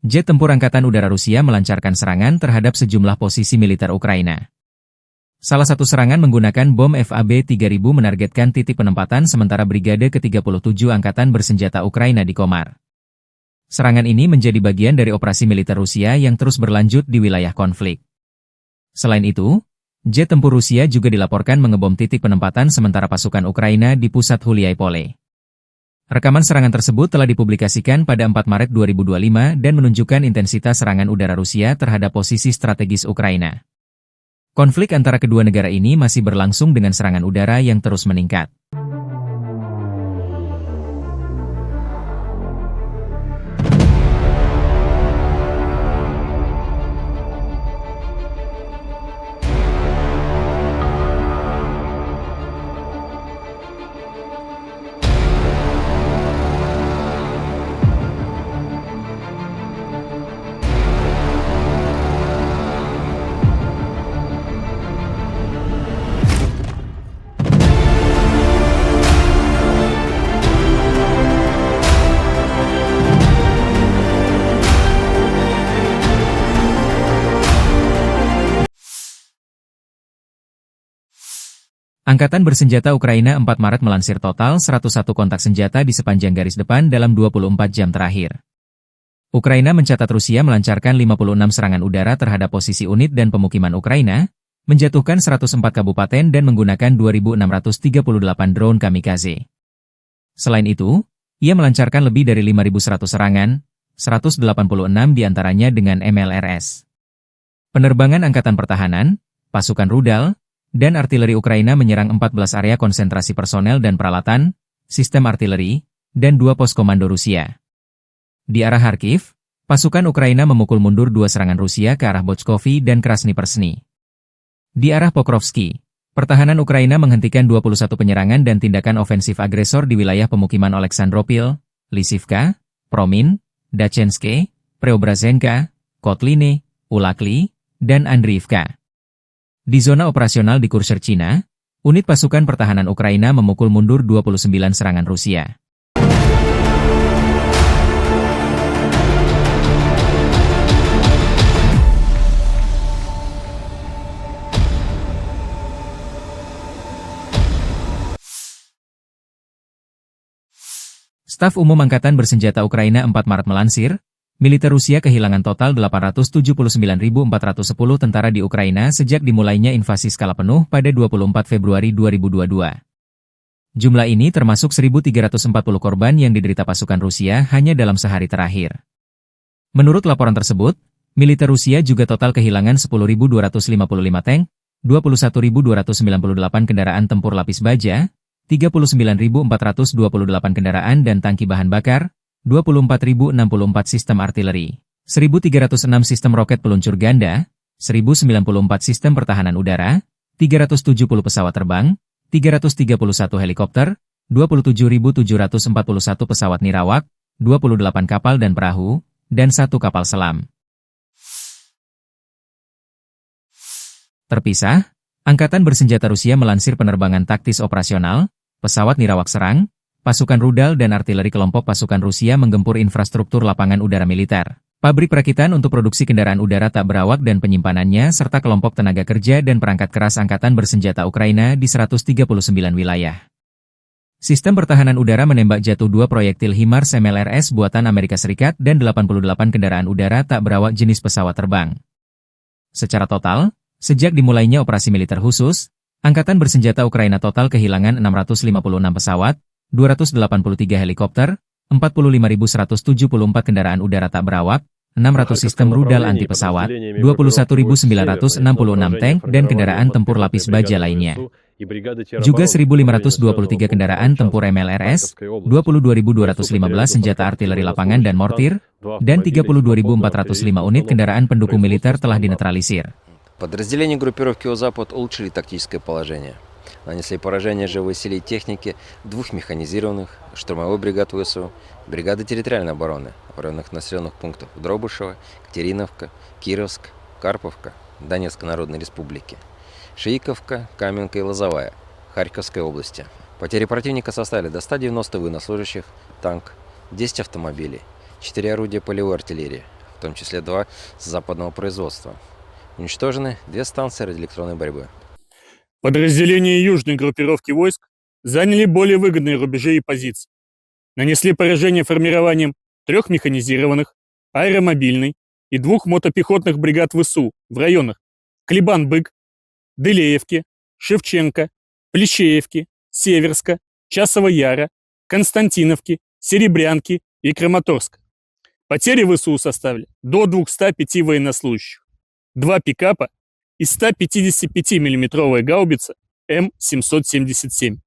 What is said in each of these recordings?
jet tempur Angkatan Udara Rusia melancarkan serangan terhadap sejumlah posisi militer Ukraina. Salah satu serangan menggunakan bom FAB-3000 menargetkan titik penempatan sementara Brigade ke-37 Angkatan Bersenjata Ukraina di Komar. Serangan ini menjadi bagian dari operasi militer Rusia yang terus berlanjut di wilayah konflik. Selain itu, jet tempur Rusia juga dilaporkan mengebom titik penempatan sementara pasukan Ukraina di pusat Huliaipole. Rekaman serangan tersebut telah dipublikasikan pada 4 Maret 2025 dan menunjukkan intensitas serangan udara Rusia terhadap posisi strategis Ukraina. Konflik antara kedua negara ini masih berlangsung dengan serangan udara yang terus meningkat. Angkatan Bersenjata Ukraina 4 Maret melansir total 101 kontak senjata di sepanjang garis depan dalam 24 jam terakhir. Ukraina mencatat Rusia melancarkan 56 serangan udara terhadap posisi unit dan pemukiman Ukraina, menjatuhkan 104 kabupaten dan menggunakan 2.638 drone kamikaze. Selain itu, ia melancarkan lebih dari 5.100 serangan, 186 diantaranya dengan MLRS. Penerbangan Angkatan Pertahanan, pasukan rudal, dan artileri Ukraina menyerang 14 area konsentrasi personel dan peralatan, sistem artileri, dan 2 pos komando Rusia. Di arah Kharkiv, pasukan Ukraina memukul mundur 2 serangan Rusia ke arah Bochkovy dan Krasny Persny. Di arah Pokrovsky, pertahanan Ukraina menghentikan 21 penyerangan dan tindakan ofensif agresor di wilayah pemukiman Oleksandropil, Lysivka, Promin, Dachenske, Preobrazenka, Kotline, Ulakli, dan Andriivka. Di zona operasional di Kurshcherchina, unit pasukan pertahanan Ukraina memukul mundur 29 serangan Rusia. Staf Umum Angkatan Bersenjata Ukraina 4 Maret melansir, militer Rusia kehilangan total 879.410 tentara di Ukraina sejak dimulainya invasi skala penuh pada 24 Februari 2022. Jumlah ini termasuk 1.340 korban yang diderita pasukan Rusia hanya dalam sehari terakhir. Menurut laporan tersebut, militer Rusia juga total kehilangan 10.255 tank, 21.298 kendaraan tempur lapis baja, 39.428 kendaraan dan tangki bahan bakar, 24.064 sistem artileri, 1.306 sistem roket peluncur ganda, 1.094 sistem pertahanan udara, 370 pesawat terbang, 331 helikopter, 27.741 pesawat nirawak, 28 kapal dan perahu, dan 1 kapal selam. Terpisah, Angkatan Bersenjata Rusia melansir penerbangan taktis operasional, pesawat nirawak serang, pasukan rudal dan artileri kelompok pasukan Rusia menggempur infrastruktur lapangan udara militer, pabrik perakitan untuk produksi kendaraan udara tak berawak dan penyimpanannya serta kelompok tenaga kerja dan perangkat keras Angkatan Bersenjata Ukraina di 139 wilayah. Sistem pertahanan udara menembak jatuh 2 proyektil HIMARS MLRS buatan Amerika Serikat dan 88 kendaraan udara tak berawak jenis pesawat terbang. Secara total, sejak dimulainya operasi militer khusus, Angkatan Bersenjata Ukraina total kehilangan 656 pesawat, 283 helikopter, 45.174 kendaraan udara tak berawak, 600 sistem rudal anti pesawat, 21.966 tank dan kendaraan tempur lapis baja lainnya. Juga 1.523 kendaraan tempur MLRS, 22.215 senjata artileri lapangan dan mortir, dan 32.405 unit kendaraan pendukung militer telah dinetralisir. Подразделения группировки «О-Запад» улучшили тактическое положение. Нанесли поражение живой силе и технике 2 механизированных, штурмовой бригад ВСУ, бригады территориальной обороны в районах населенных пунктов Дробышево, Катериновка, Кировск, Карповка, Донецкой Народной Республики, Шииковка, Каменка и Лозовая, Харьковской области. Потери противника составили до 190 военнослужащих, танк, 10 автомобилей, 4 орудия полевой артиллерии, в том числе 2 западного производства. Уничтожены 2 станции радиоэлектронной борьбы. Подразделения южной группировки войск заняли более выгодные рубежи и позиции. Нанесли поражение формированием 3 механизированных, аэромобильной и 2 мотопехотных бригад ВСУ в районах Клебан-Бык, Дылеевки, Шевченко, Плещеевки, Северска, Часова Яра, Константиновки, Серебрянки и Краматорска. Потери ВСУ составили до 205 военнослужащих, 2 пикапа и 155 миллиметровая гаубица М777.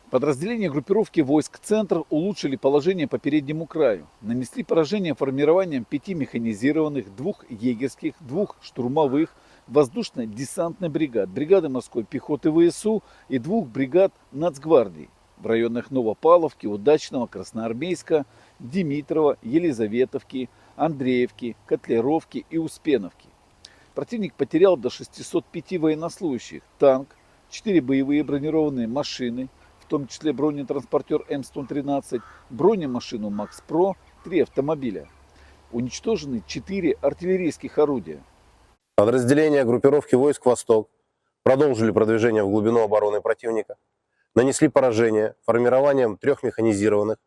Подразделения группировки войск «Центр» улучшили положение по переднему краю. Нанесли поражение формированием 5 механизированных, 2 егерских, 2 штурмовых, воздушно-десантных бригад, бригады морской пехоты ВСУ и 2 бригад Нацгвардии в районах Новопавловки, Удачного, Красноармейска, Димитрова, Елизаветовки, Андреевки, Котлеровки и Успеновки. Противник потерял до 605 военнослужащих, танк, 4 боевые бронированные машины, в том числе бронетранспортер М113, бронемашину МаксПро, 3 автомобиля. Уничтожены 4 артиллерийских орудия. Подразделения группировки войск «Восток» продолжили продвижение в глубину обороны противника, нанесли поражение формированием 3 механизированных,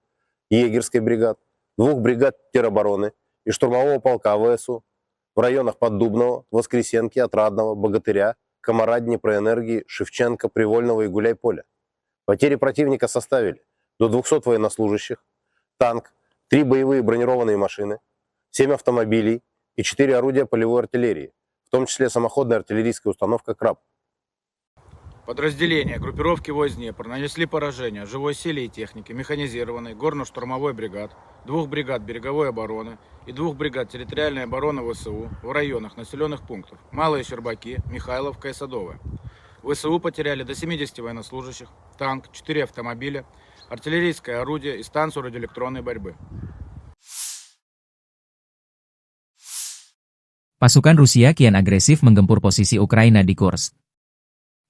егерской бригад, 2 бригад теробороны и штурмового полка ВСУ в районах Поддубного, Воскресенки, Отрадного, Богатыря, Комара, Днепроэнергии, Шевченко, Привольного и Гуляйполя. Потери противника составили до 200 военнослужащих, танк, 3 боевые бронированные машины, 7 автомобилей и 4 орудия полевой артиллерии, в том числе самоходная артиллерийская установка «Краб». Подразделения группировки войск Днепр нанесли поражение живой силе и технике, механизированной, горно-штурмовой бригад, 2 бригад береговой обороны и 2 бригад территориальной обороны ВСУ в районах населенных пунктов Малые Щербаки, Михайловка и Садовая. ВСУ потеряли до 70 военнослужащих, танк, 4 автомобиля, артиллерийское орудие и станцию радиоэлектронной борьбы. Pasukan Rusia kian agresif menggempur posisi Ukraina di Kursk.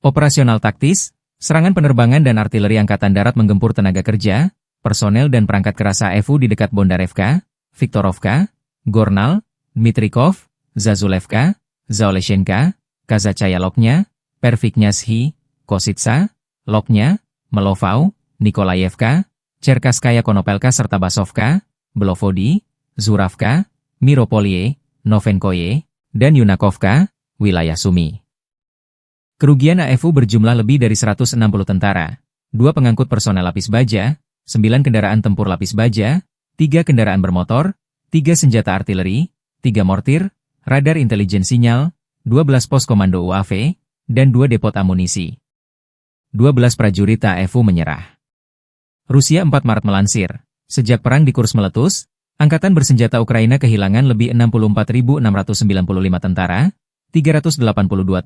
Operasional taktis, serangan penerbangan dan artileri Angkatan Darat menggempur tenaga kerja, personel dan perangkat keras AFU di dekat Bondarevka, Viktorovka, Gornal, Dmitrikov, Zazulevka, Zaoleshenka, Kazachaya Loknya, Perviknyazhi, Kositsa, Loknya, Melovau, Nikolayevka, Cherkaskaya Konopelka serta Basovka, Belovodi, Zuravka, Miropolie, Novenkoye, dan Yunakovka, wilayah Sumi. Kerugian AFU berjumlah lebih dari 160 tentara, 2 pengangkut personel lapis baja, 9 kendaraan tempur lapis baja, 3 kendaraan bermotor, 3 senjata artileri, 3 mortir, radar intelijen sinyal, 12 pos komando UAV, dan 2 depot amunisi. 12 prajurit AFU menyerah. Rusia 4 Maret melansir, sejak perang di Kursk meletus, Angkatan bersenjata Ukraina kehilangan lebih 64.695 tentara, 382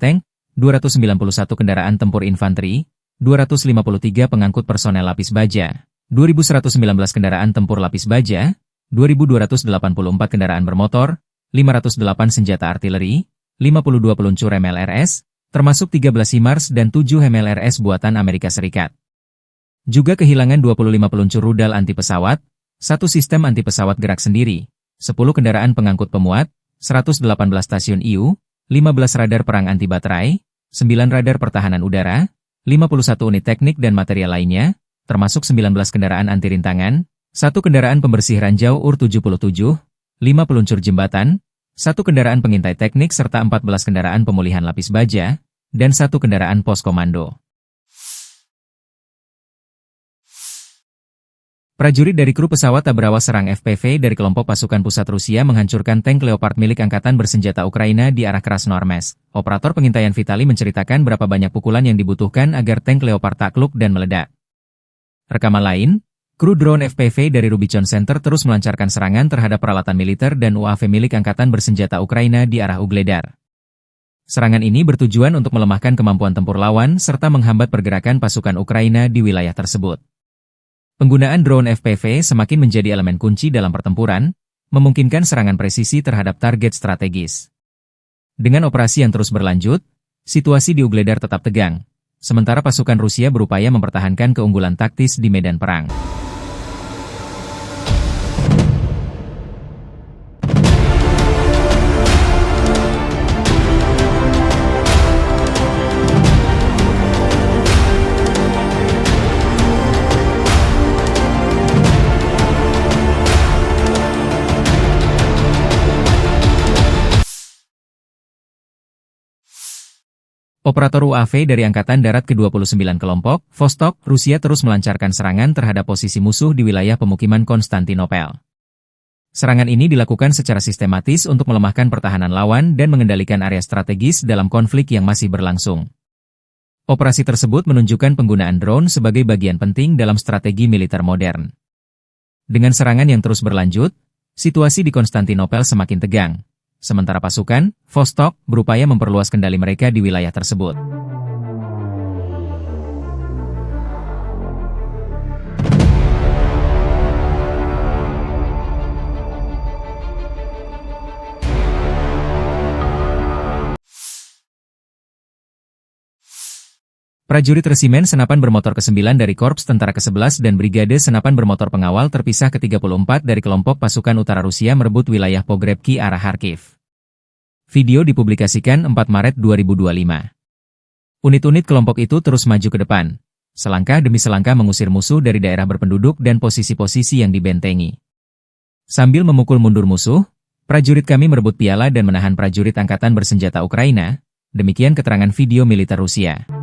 tank, 291 kendaraan tempur infanteri, 253 pengangkut personel lapis baja, 2.119 kendaraan tempur lapis baja, 2.284 kendaraan bermotor, 508 senjata artileri, 52 peluncur MLRS, termasuk 13 HIMARS dan 7 MLRS buatan Amerika Serikat. Juga kehilangan 25 peluncur rudal anti pesawat, 1 sistem anti pesawat gerak sendiri, 10 kendaraan pengangkut pemuat, 118 stasiun IU, 15 radar perang anti baterai, 9 radar pertahanan udara, 51 unit teknik dan material lainnya, termasuk 19 kendaraan anti rintangan, 1 kendaraan pembersih ranjau UR-77, 5 peluncur jembatan, 1 kendaraan pengintai teknik serta 14 kendaraan pemulihan lapis baja, dan 1 kendaraan pos komando. Prajurit dari kru pesawat tak berawas serang FPV dari kelompok pasukan pusat Rusia menghancurkan tank Leopard milik Angkatan Bersenjata Ukraina di arah Krasnoarmeysk. Operator pengintaian Vitali menceritakan berapa banyak pukulan yang dibutuhkan agar tank Leopard takluk dan meledak. Rekaman lain, kru drone FPV dari Rubichon Center terus melancarkan serangan terhadap peralatan militer dan UAV milik Angkatan Bersenjata Ukraina di arah Ugledar. Serangan ini bertujuan untuk melemahkan kemampuan tempur lawan serta menghambat pergerakan pasukan Ukraina di wilayah tersebut. Penggunaan drone FPV semakin menjadi elemen kunci dalam pertempuran, memungkinkan serangan presisi terhadap target strategis. Dengan operasi yang terus berlanjut, situasi di Ugledar tetap tegang, sementara pasukan Rusia berupaya mempertahankan keunggulan taktis di medan perang. Operator UAV dari Angkatan Darat ke-29 kelompok, Vostok, Rusia terus melancarkan serangan terhadap posisi musuh di wilayah pemukiman Konstantinopel. Serangan ini dilakukan secara sistematis untuk melemahkan pertahanan lawan dan mengendalikan area strategis dalam konflik yang masih berlangsung. Operasi tersebut menunjukkan penggunaan drone sebagai bagian penting dalam strategi militer modern. Dengan serangan yang terus berlanjut, situasi di Konstantinopel semakin tegang. Sementara pasukan, Vostok, berupaya memperluas kendali mereka di wilayah tersebut. Prajurit Resimen Senapan Bermotor ke-9 dari Korps Tentara ke-11 dan Brigade Senapan Bermotor Pengawal terpisah ke-34 dari kelompok pasukan utara Rusia merebut wilayah Pogrebki arah Kharkiv. Video dipublikasikan 4 Maret 2025. Unit-unit kelompok itu terus maju ke depan, selangkah demi selangkah mengusir musuh dari daerah berpenduduk dan posisi-posisi yang dibentengi. Sambil memukul mundur musuh, prajurit kami merebut piala dan menahan prajurit angkatan bersenjata Ukraina, demikian keterangan video militer Rusia.